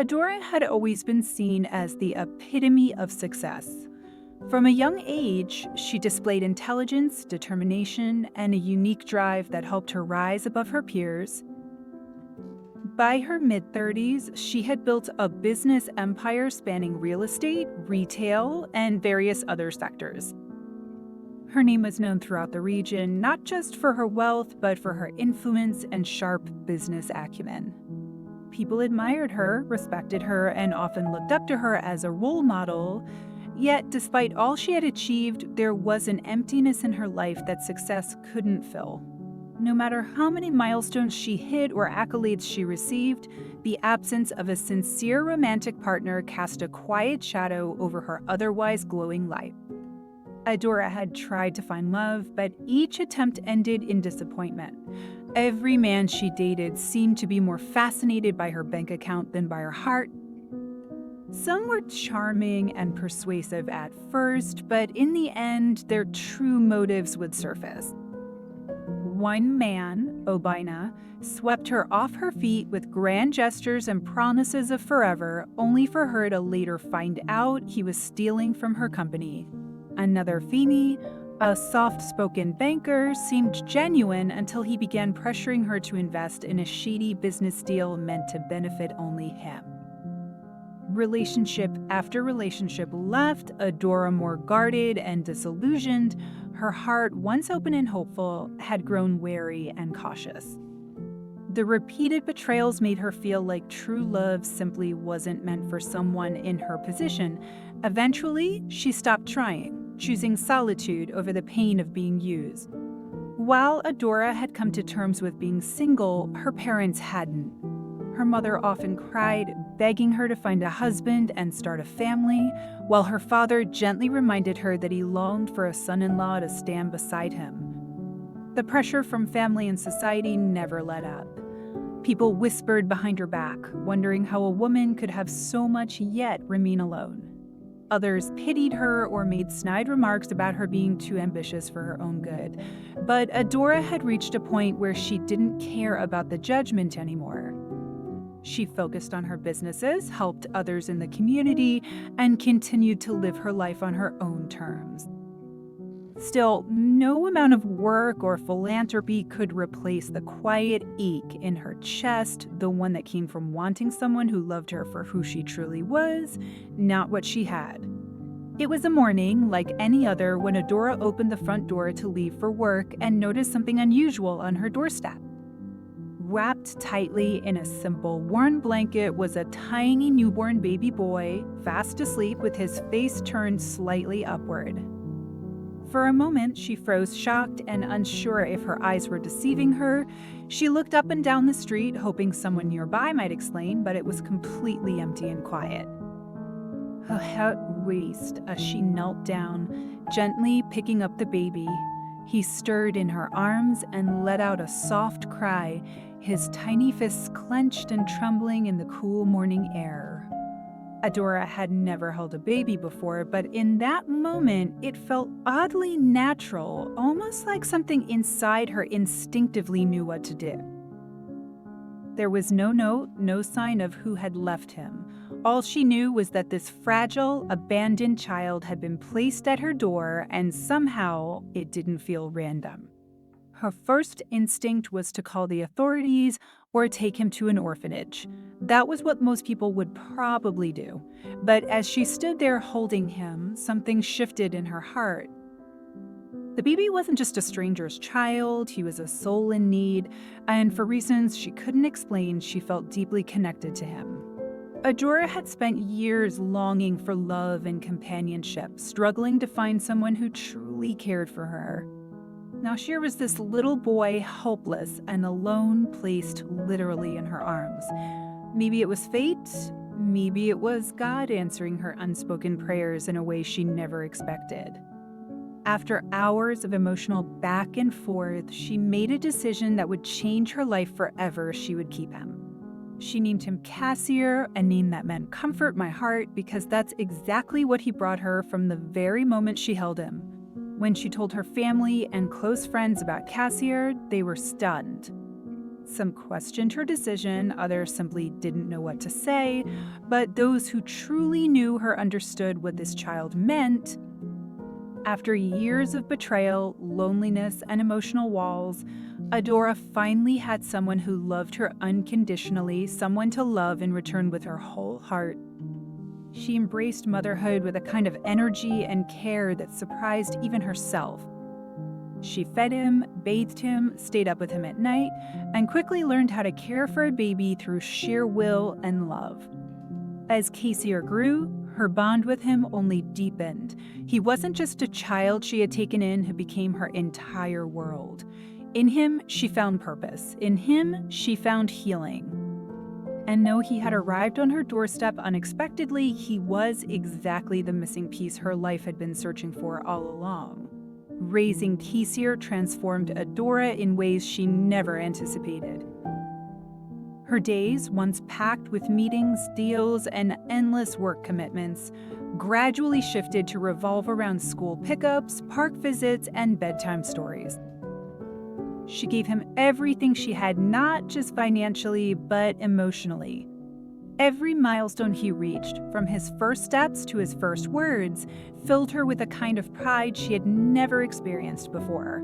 Adora had always been seen as the epitome of success. From a young age, she displayed intelligence, determination, and a unique drive that helped her rise above her peers. By her mid-30s, she had built a business empire spanning real estate, retail, and various other sectors. Her name was known throughout the region, not just for her wealth, but for her influence and sharp business acumen. People admired her, respected her, and often looked up to her as a role model. Yet, despite all she had achieved, there was an emptiness in her life that success couldn't fill. No matter how many milestones she hit or accolades she received, the absence of a sincere romantic partner cast a quiet shadow over her otherwise glowing life. Adora had tried to find love, but each attempt ended in disappointment. Every man she dated seemed to be more fascinated by her bank account than by her heart. Some were charming and persuasive at first, but in the end, their true motives would surface. One man, Obina, swept her off her feet with grand gestures and promises of forever, only for her to later find out he was stealing from her company. Another, Feeney, a soft-spoken banker, seemed genuine until he began pressuring her to invest in a shady business deal meant to benefit only him. Relationship after relationship left Adora more guarded and disillusioned. Her heart, once open and hopeful, had grown wary and cautious. The repeated betrayals made her feel like true love simply wasn't meant for someone in her position. Eventually, she stopped trying, choosing solitude over the pain of being used. While Adora had come to terms with being single, her parents hadn't. Her mother often cried, begging her to find a husband and start a family, while her father gently reminded her that he longed for a son-in-law to stand beside him. The pressure from family and society never let up. People whispered behind her back, wondering how a woman could have so much yet remain alone. Others pitied her or made snide remarks about her being too ambitious for her own good. But Adora had reached a point where she didn't care about the judgment anymore. She focused on her businesses, helped others in the community, and continued to live her life on her own terms. Still, no amount of work or philanthropy could replace the quiet ache in her chest, the one that came from wanting someone who loved her for who she truly was, not what she had. It was a morning like any other when Adora opened the front door to leave for work and noticed something unusual on her doorstep. Wrapped tightly in a simple worn blanket was a tiny newborn baby boy, fast asleep with his face turned slightly upward. For a moment, she froze, shocked and unsure if her eyes were deceiving her. She looked up and down the street, hoping someone nearby might explain, but it was completely empty and quiet. Her heart raced as she knelt down, gently picking up the baby. He stirred in her arms and let out a soft cry, his tiny fists clenched and trembling in the cool morning air. Adora had never held a baby before, but in that moment, it felt oddly natural, almost like something inside her instinctively knew what to do. There was no note, no sign of who had left him. All she knew was that this fragile, abandoned child had been placed at her door, and somehow it didn't feel random. Her first instinct was to call the authorities or take him to an orphanage. That was what most people would probably do. But as she stood there holding him, something shifted in her heart. The baby wasn't just a stranger's child, he was a soul in need, and for reasons she couldn't explain, she felt deeply connected to him. Adora had spent years longing for love and companionship, struggling to find someone who truly cared for her. Now here was this little boy, helpless and alone, placed literally in her arms. Maybe it was fate, maybe it was God answering her unspoken prayers in a way she never expected. After hours of emotional back and forth, she made a decision that would change her life forever. She would keep him. She named him Cassier, a name that meant comfort my heart, because that's exactly what he brought her from the very moment she held him. When she told her family and close friends about Cassier, they were stunned. Some questioned her decision, others simply didn't know what to say, but those who truly knew her understood what this child meant. After years of betrayal, loneliness, and emotional walls, Adora finally had someone who loved her unconditionally, someone to love in return with her whole heart. She embraced motherhood with a kind of energy and care that surprised even herself. She fed him, bathed him, stayed up with him at night, and quickly learned how to care for a baby through sheer will and love. As Casier grew, her bond with him only deepened. He wasn't just a child she had taken in who became her entire world. In him, she found purpose. In him, she found healing. And though he had arrived on her doorstep unexpectedly, he was exactly the missing piece her life had been searching for all along. Raising Casier transformed Adora in ways she never anticipated. Her days, once packed with meetings, deals, and endless work commitments, gradually shifted to revolve around school pickups, park visits, and bedtime stories. She gave him everything she had, not just financially, but emotionally. Every milestone he reached, from his first steps to his first words, filled her with a kind of pride she had never experienced before.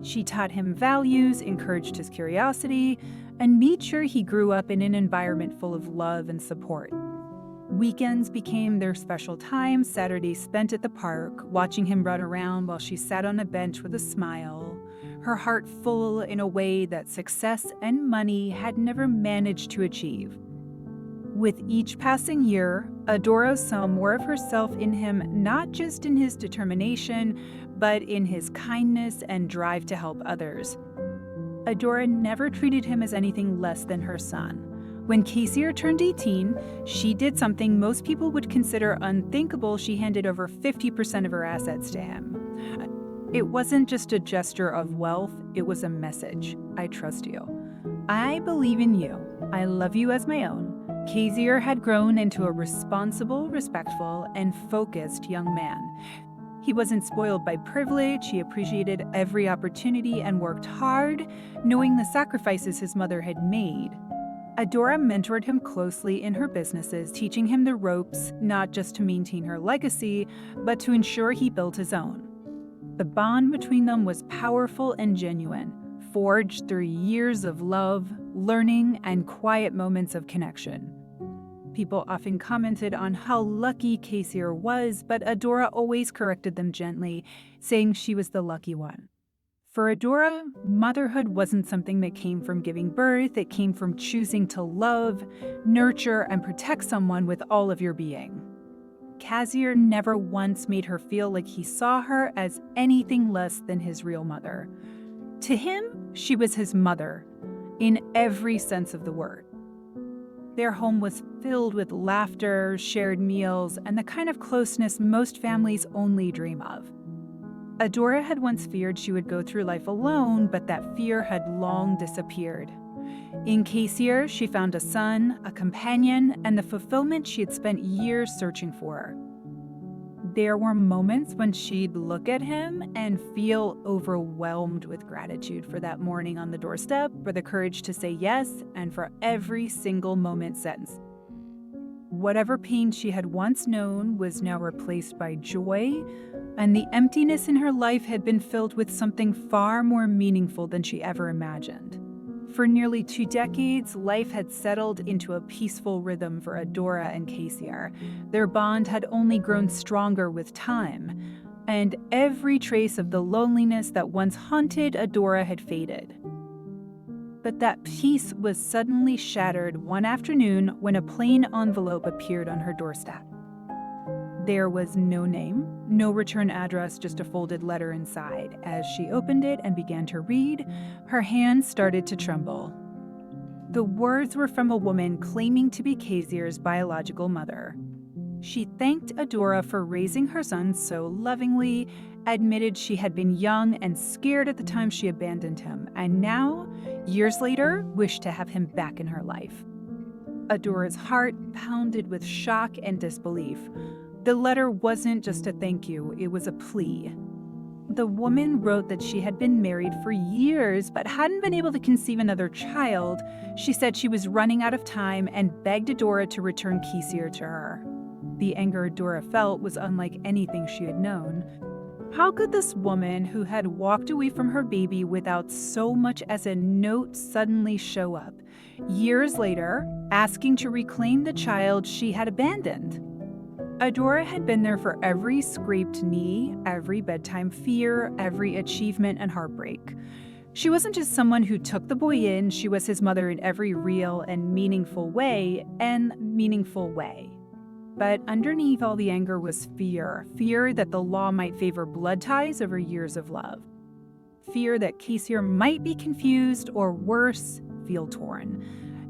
She taught him values, encouraged his curiosity, and made sure he grew up in an environment full of love and support. Weekends became their special time, Saturdays spent at the park, watching him run around while she sat on a bench with a smile, her heart full in a way that success and money had never managed to achieve. With each passing year, Adora saw more of herself in him, not just in his determination, but in his kindness and drive to help others. Adora never treated him as anything less than her son. When Casier turned 18, she did something most people would consider unthinkable. She handed over 50% of her assets to him. It wasn't just a gesture of wealth, it was a message. I trust you. I believe in you. I love you as my own. Casier had grown into a responsible, respectful, and focused young man. He wasn't spoiled by privilege, he appreciated every opportunity and worked hard, knowing the sacrifices his mother had made. Adora mentored him closely in her businesses, teaching him the ropes, not just to maintain her legacy, but to ensure he built his own. The bond between them was powerful and genuine, forged through years of love, learning, and quiet moments of connection. People often commented on how lucky Casier was, but Adora always corrected them gently, saying she was the lucky one. For Adora, motherhood wasn't something that came from giving birth, it came from choosing to love, nurture, and protect someone with all of your being. Casier never once made her feel like he saw her as anything less than his real mother. To him, she was his mother, in every sense of the word. Their home was filled with laughter, shared meals, and the kind of closeness most families only dream of. Adora had once feared she would go through life alone, but that fear had long disappeared. In Casier, she found a son, a companion, and the fulfillment she had spent years searching for. There were moments when she'd look at him and feel overwhelmed with gratitude for that morning on the doorstep, for the courage to say yes, and for every single moment since. Whatever pain she had once known was now replaced by joy, and the emptiness in her life had been filled with something far more meaningful than she ever imagined. For nearly 2 decades, life had settled into a peaceful rhythm for Adora and Casier. Their bond had only grown stronger with time, and every trace of the loneliness that once haunted Adora had faded. But that peace was suddenly shattered one afternoon when a plain envelope appeared on her doorstep. There was no name, no return address, just a folded letter inside. As she opened it and began to read, her hands started to tremble. The words were from a woman claiming to be Casier's biological mother. She thanked Adora for raising her son so lovingly, admitted she had been young and scared at the time she abandoned him, and now, years later, wished to have him back in her life. Adora's heart pounded with shock and disbelief. The letter wasn't just a thank you, it was a plea. The woman wrote that she had been married for years but hadn't been able to conceive another child. She said she was running out of time and begged Adora to return Kesir to her. The anger Adora felt was unlike anything she had known. How could this woman, who had walked away from her baby without so much as a note, suddenly show up, years later, asking to reclaim the child she had abandoned? Adora had been there for every scraped knee, every bedtime fear, every achievement and heartbreak. She wasn't just someone who took the boy in, she was his mother in every real and meaningful way, But underneath all the anger was fear that the law might favor blood ties over years of love. Fear that Kesir might be confused or worse, feel torn.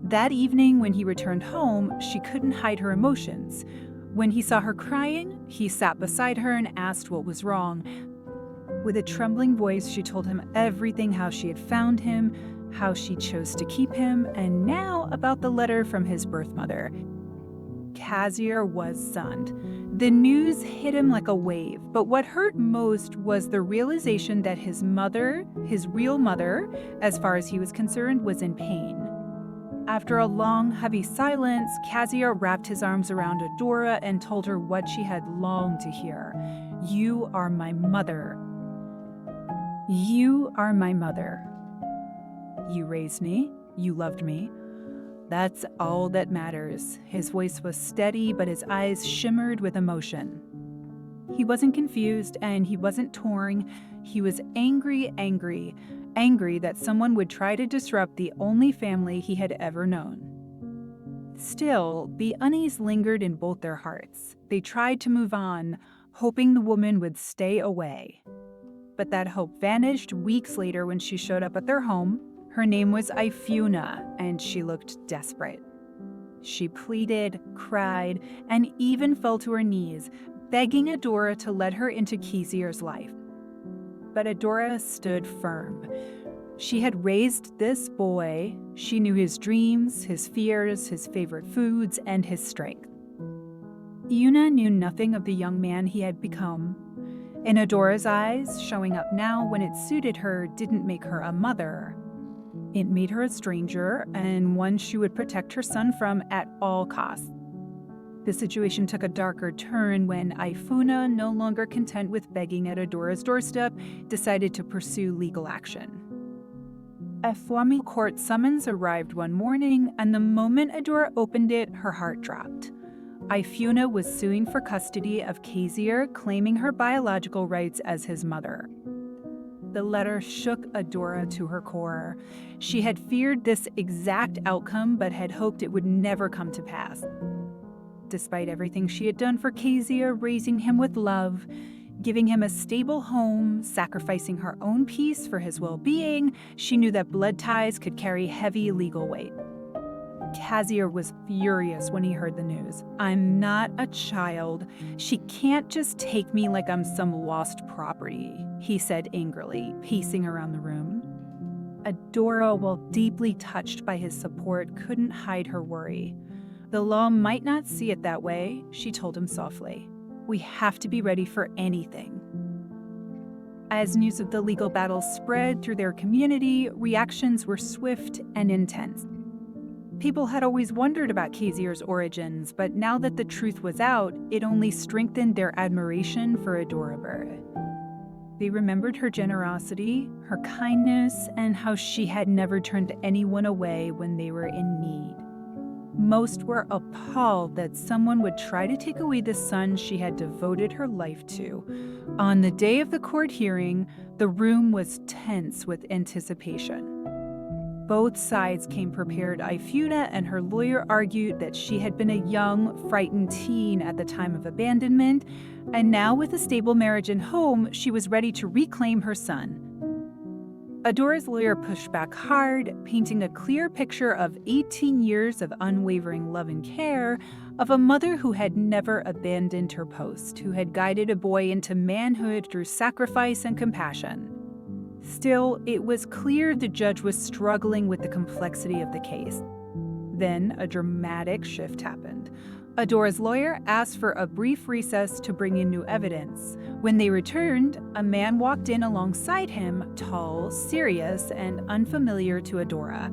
That evening when he returned home, she couldn't hide her emotions. When he saw her crying, he sat beside her and asked what was wrong. With a trembling voice, she told him everything, how she had found him, how she chose to keep him, and now about the letter from his birth mother. Kesir was stunned. The news hit him like a wave, but what hurt most was the realization that his mother, his real mother, as far as he was concerned, was in pain. After a long, heavy silence, Kesir wrapped his arms around Adora and told her what she had longed to hear. "You are my mother. You are my mother. You raised me. You loved me. That's all that matters." His voice was steady, but his eyes shimmered with emotion. He wasn't confused and he wasn't torn. He was angry that someone would try to disrupt the only family he had ever known. Still, the unease lingered in both their hearts. They tried to move on, hoping the woman would stay away. But that hope vanished weeks later when she showed up at their home. Her name was Ifuna, and she looked desperate. She pleaded, cried, and even fell to her knees, begging Adora to let her into Kesir's life. But Adora stood firm. She had raised this boy. She knew his dreams, his fears, his favorite foods, and his strength. Yuna knew nothing of the young man he had become. In Adora's eyes, showing up now when it suited her didn't make her a mother. It made her a stranger, and one she would protect her son from at all costs. The situation took a darker turn when Ifuna, no longer content with begging at Adora's doorstep, decided to pursue legal action. A Fwami court summons arrived one morning, and the moment Adora opened it, her heart dropped. Ifuna was suing for custody of Kesir, claiming her biological rights as his mother. The letter shook Adora to her core. She had feared this exact outcome, but had hoped it would never come to pass. Despite everything she had done for Kesir, raising him with love, giving him a stable home, sacrificing her own peace for his well-being, she knew that blood ties could carry heavy legal weight. Kesir was furious when he heard the news. "I'm not a child. She can't just take me like I'm some lost property," he said angrily, pacing around the room. Adora, while deeply touched by his support, couldn't hide her worry. "The law might not see it that way," she told him softly. "We have to be ready for anything." As news of the legal battle spread through their community, reactions were swift and intense. People had always wondered about Kesir's origins, but now that the truth was out, it only strengthened their admiration for Adora. They remembered her generosity, her kindness, and how she had never turned anyone away when they were in need. Most were appalled that someone would try to take away the son she had devoted her life to. On the day of the court hearing, the room was tense with anticipation. Both sides came prepared. Ifuna and her lawyer argued that she had been a young, frightened teen at the time of abandonment, and now with a stable marriage and home, she was ready to reclaim her son. Adora's lawyer pushed back hard, painting a clear picture of 18 years of unwavering love and care, of a mother who had never abandoned her post, who had guided a boy into manhood through sacrifice and compassion. Still, it was clear the judge was struggling with the complexity of the case. Then a dramatic shift happened. Adora's lawyer asked for a brief recess to bring in new evidence. When they returned, a man walked in alongside him, tall, serious, and unfamiliar to Adora.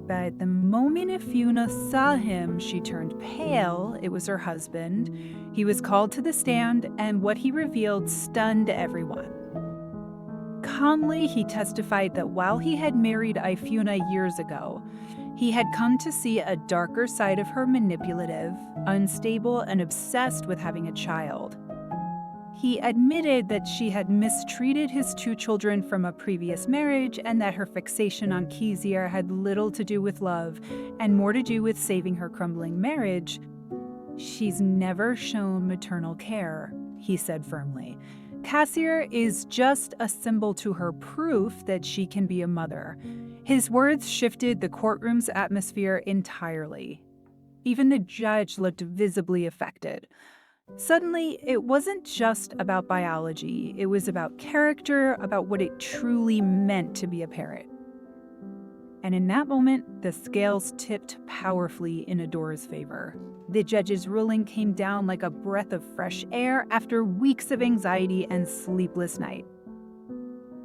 But the moment Ifuna saw him, she turned pale. It was her husband. He was called to the stand, and what he revealed stunned everyone. Calmly, he testified that while he had married Ifuna years ago, he had come to see a darker side of her, manipulative, unstable, and obsessed with having a child. He admitted that she had mistreated his 2 children from a previous marriage and that her fixation on Kezia had little to do with love and more to do with saving her crumbling marriage. "She's never shown maternal care," he said firmly. "Cassier is just a symbol to her, proof that she can be a mother." His words shifted the courtroom's atmosphere entirely. Even the judge looked visibly affected. Suddenly, it wasn't just about biology. It was about character, about what it truly meant to be a parent. And in that moment, the scales tipped powerfully in Adora's favor. The judge's ruling came down like a breath of fresh air after weeks of anxiety and sleepless nights.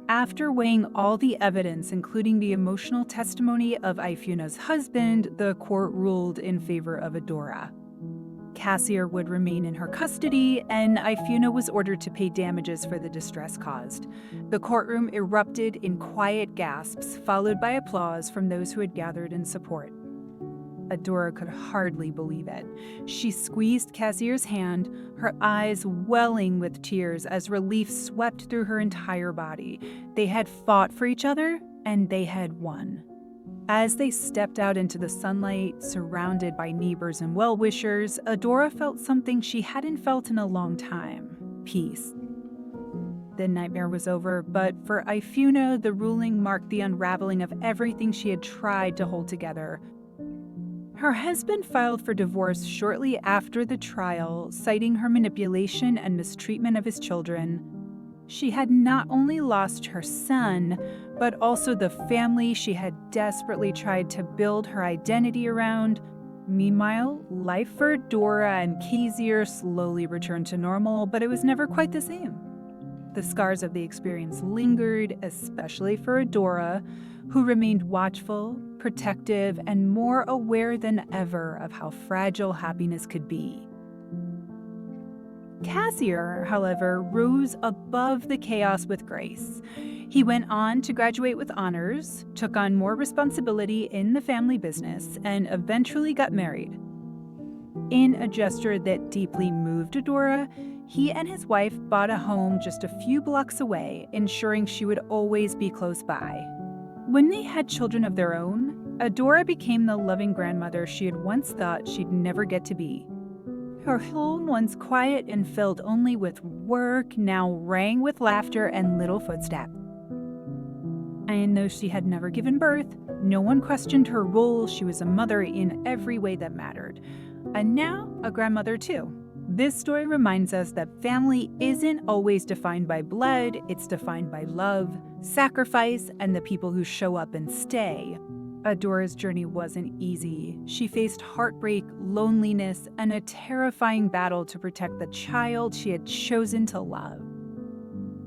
After weighing all the evidence, including the emotional testimony of Ifuna's husband, the court ruled in favor of Adora. Cassier would remain in her custody, and Ifuna was ordered to pay damages for the distress caused. The courtroom erupted in quiet gasps, followed by applause from those who had gathered in support. Adora could hardly believe it. She squeezed Cassier's hand, her eyes welling with tears as relief swept through her entire body. They had fought for each other, and they had won. As they stepped out into the sunlight, surrounded by neighbors and well-wishers, Adora felt something she hadn't felt in a long time: peace. The nightmare was over, but for Ifuna, the ruling marked the unraveling of everything she had tried to hold together. Her husband filed for divorce shortly after the trial, citing her manipulation and mistreatment of his children. She had not only lost her son, but also the family she had desperately tried to build her identity around. Meanwhile, life for Adora and Kezia slowly returned to normal, but it was never quite the same. The scars of the experience lingered, especially for Adora, who remained watchful, protective, and more aware than ever of how fragile happiness could be. Cassier, however, rose above the chaos with grace. He went on to graduate with honors, took on more responsibility in the family business, and eventually got married. In a gesture that deeply moved Adora, he and his wife bought a home just a few blocks away, ensuring she would always be close by. When they had children of their own, Adora became the loving grandmother she had once thought she'd never get to be. Her home, once quiet and filled only with work, now rang with laughter and little footsteps. And though she had never given birth, no one questioned her role. She was a mother in every way that mattered. And now, a grandmother too. This story reminds us that family isn't always defined by blood, it's defined by love, sacrifice, and the people who show up and stay. Adora's journey wasn't easy. She faced heartbreak, loneliness, and a terrifying battle to protect the child she had chosen to love.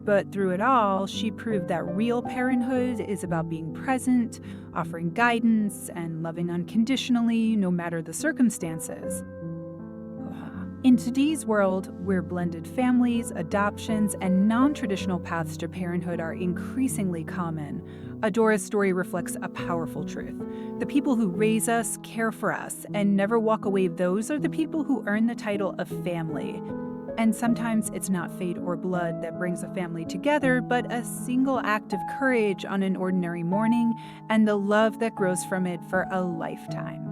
But through it all, she proved that real parenthood is about being present, offering guidance, and loving unconditionally, no matter the circumstances. In today's world, where blended families, adoptions, and non-traditional paths to parenthood are increasingly common, Adora's story reflects a powerful truth. The people who raise us, care for us, and never walk away, those are the people who earn the title of family. And sometimes it's not fate or blood that brings a family together, but a single act of courage on an ordinary morning and the love that grows from it for a lifetime.